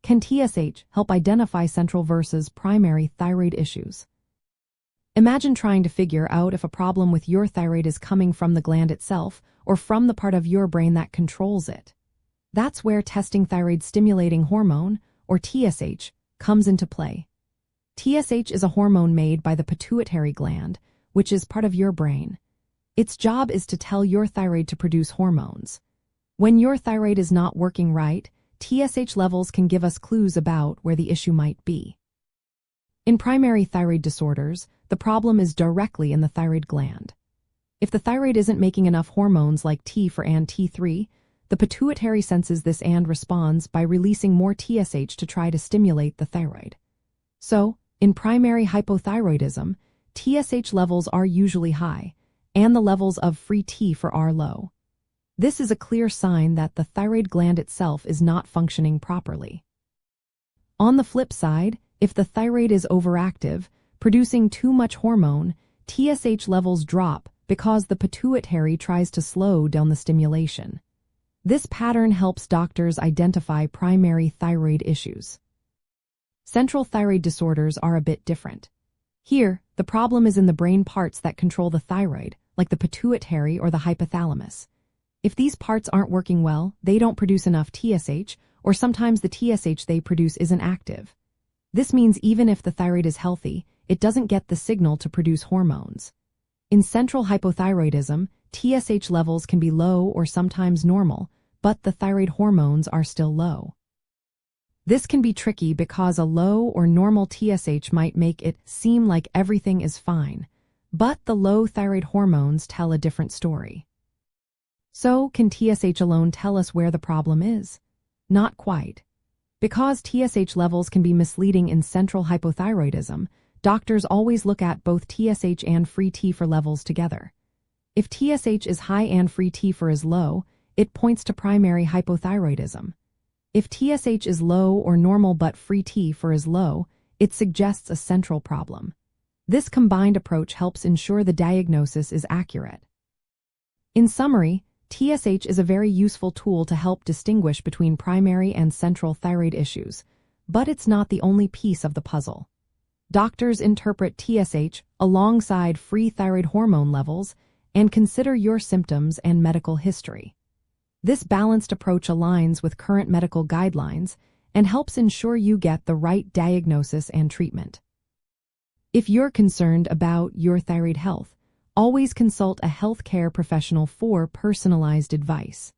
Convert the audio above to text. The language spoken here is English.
Can TSH help identify central versus primary thyroid issues? Imagine trying to figure out if a problem with your thyroid is coming from the gland itself or from the part of your brain that controls it. That's where testing thyroid-stimulating hormone, or TSH, comes into play. TSH is a hormone made by the pituitary gland, which is part of your brain. Its job is to tell your thyroid to produce hormones. When your thyroid is not working right, TSH levels can give us clues about where the issue might be. In primary thyroid disorders, the problem is directly in the thyroid gland. If the thyroid isn't making enough hormones like T4 and T3, the pituitary senses this and responds by releasing more TSH to try to stimulate the thyroid. So, in primary hypothyroidism, TSH levels are usually high, and the levels of free T4 are low. This is a clear sign that the thyroid gland itself is not functioning properly. On the flip side, if the thyroid is overactive, producing too much hormone, TSH levels drop because the pituitary tries to slow down the stimulation. This pattern helps doctors identify primary thyroid issues. Central thyroid disorders are a bit different. Here, the problem is in the brain parts that control the thyroid, like the pituitary or the hypothalamus. If these parts aren't working well, they don't produce enough TSH, or sometimes the TSH they produce isn't active. This means even if the thyroid is healthy, it doesn't get the signal to produce hormones. In central hypothyroidism, TSH levels can be low or sometimes normal, but the thyroid hormones are still low. This can be tricky because a low or normal TSH might make it seem like everything is fine, but the low thyroid hormones tell a different story. So, can TSH alone tell us where the problem is? Not quite. Because TSH levels can be misleading in central hypothyroidism, doctors always look at both TSH and free T4 levels together. If TSH is high and free T4 is low, it points to primary hypothyroidism. If TSH is low or normal but free T4 is low, it suggests a central problem. This combined approach helps ensure the diagnosis is accurate. In summary, TSH is a very useful tool to help distinguish between primary and central thyroid issues, but it's not the only piece of the puzzle. Doctors interpret TSH alongside free thyroid hormone levels and consider your symptoms and medical history. This balanced approach aligns with current medical guidelines and helps ensure you get the right diagnosis and treatment. If you're concerned about your thyroid health, always consult a healthcare professional for personalized advice.